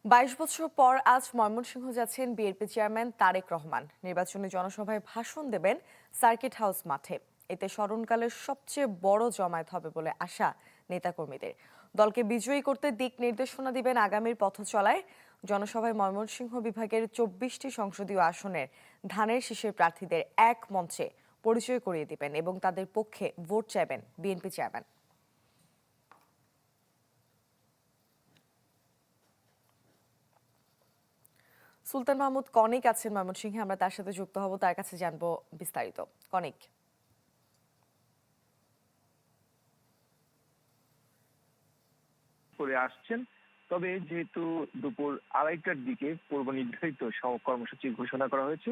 ২২ বছর পর আজ ময়মনসিংহ যাচ্ছেন বিএনপি চেয়ারম্যান তারেক রহমান। নির্বাচনী জনসভায় ভাষণ দেবেন সার্কিট হাউস মাঠে। এতে স্মরণকালের সবচেয়ে বড় জমায়েত হবে বলে আশা নেতাকর্মীদের। দলকে বিজয়ী করতে দিক নির্দেশনা দিবেন আগামীর পথ চলায়। জনসভায় ময়মনসিংহ বিভাগের ২৪টি সংসদীয় আসনের ধানের শীষের প্রার্থীদের এক মঞ্চে পরিচয় করিয়ে দিবেন এবং তাদের পক্ষে ভোট চাইবেন বিএনপি চেয়ারম্যান। সুলতান মাহমুদ কনিক আছেন ময়মনসিংহে, আমরা তার সাথে যুক্ত হব, তার কাছে জানবো বিস্তারিত। কনিক। করে আসছেন, তবে যেহেতু দুপুর ২:৩০টার দিকে পূর্ব নির্ধারিত কর্মসূচি ঘোষণা করা হয়েছে,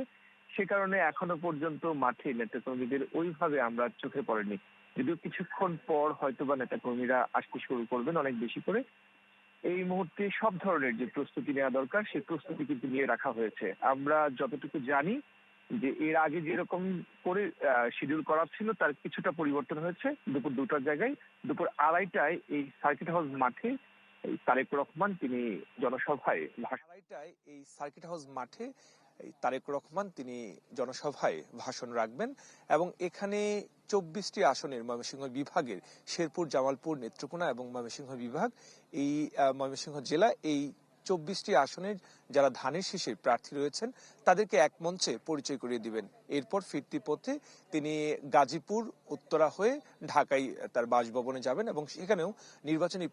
সে কারণে এখনো পর্যন্ত মাঠে নেতাকর্মীদের ওইভাবে আমরা চোখে পড়েনি। যদিও কিছুক্ষণ পর হয়তোবা নেতাকর্মীরা আসতে শুরু করবেন অনেক বেশি করে। এই মুহূর্তে সব ধরনের যে প্রস্তুতি নেওয়া দরকার সেই প্রস্তুতি কিন্তু নিয়ে রাখা হয়েছে। আমরা যতটুকু জানি যে এর আগে যেরকম করে শিডিউল করা ছিল তার কিছুটা পরিবর্তন হয়েছে। দুপুর ২টার জায়গায় দুপুর ২:৩০টায় এই সার্কিট হাউস মাঠে তারেক রহমান তিনি জনসভায় ভাষণ রাখবেন এবং এখানে ২৪টি আসনের ময়মনসিংহ বিভাগের শেরপুর, জামালপুর, নেত্রকোনা এবং ময়মনসিংহ বিভাগ, এই ময়মনসিংহ জেলা, এই ২৪টি আসনের যারা ধানের শীষের প্রার্থী রয়েছেন তাদেরকে এক মঞ্চে পরিচয় করিয়ে দিবেন। এরপর ফিরতি পথে তিনি গাজীপুর উত্তরা হয়ে ঢাকায় তার বাসভবনে যাবেন এবং সেখানেও নির্বাচনী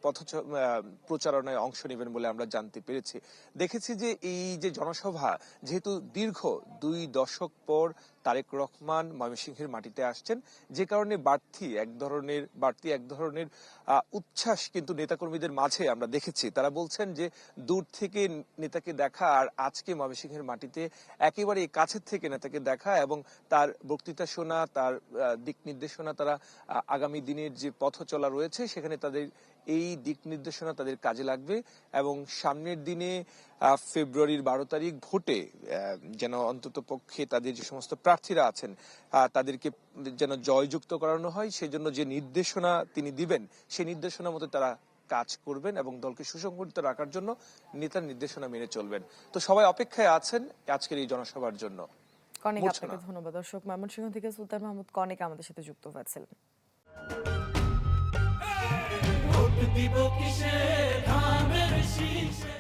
প্রচারণায় অংশ নেবেন বলে আমরা জানতে পেরেছি। দেখেছি যে এই যে জনসভা, যেহেতু দীর্ঘ ২ দশক পর তারেক রহমান ময়মনসিংহের মাটিতে আসছেন, যে কারণে বাড়তি এক ধরনের উচ্ছ্বাস কিন্তু নেতাকর্মীদের মাঝে আমরা দেখেছি। তারা বলছেন যে দূর থেকে নেতাকে দেখা আর আজকে ময়মনসিংহের মাটিতে একেবারে কাছের থেকে নেতাকে দেখা এবং তার বক্তৃতা শোনা, তার দিক নির্দেশনা, তারা আগামী দিনের যে পথ চলা রয়েছে সেখানে তাদের এই দিক নির্দেশনা তাদের কাজে লাগবে এবং সামনের দিনে ফেব্রুয়ারির ১২ তারিখ ভোটে যেন অন্তত পক্ষে তাদের যে সমস্ত প্রার্থীরা আছেন তাদেরকে যেন জয়যুক্ত করানো হয়, সেজন্য যে নির্দেশনা তিনি দিবেন সেই নির্দেশনা মতো তারা কাজ করবেন এবং দলকে সুসংগঠিত রাখার জন্য নেতার নির্দেশনা মেনে চলবেন। তো সবাই অপেক্ষায় আছেন আজকের এই জনসভার জন্য। কনিক, আপনাকে ধন্যবাদ। দর্শক, ময়মনসিংহ থেকে সুলতান মাহমুদ কনিক আমাদের সাথে যুক্ত হয়েছিলেন। ভোট দিব কিসে ধানের শীষে।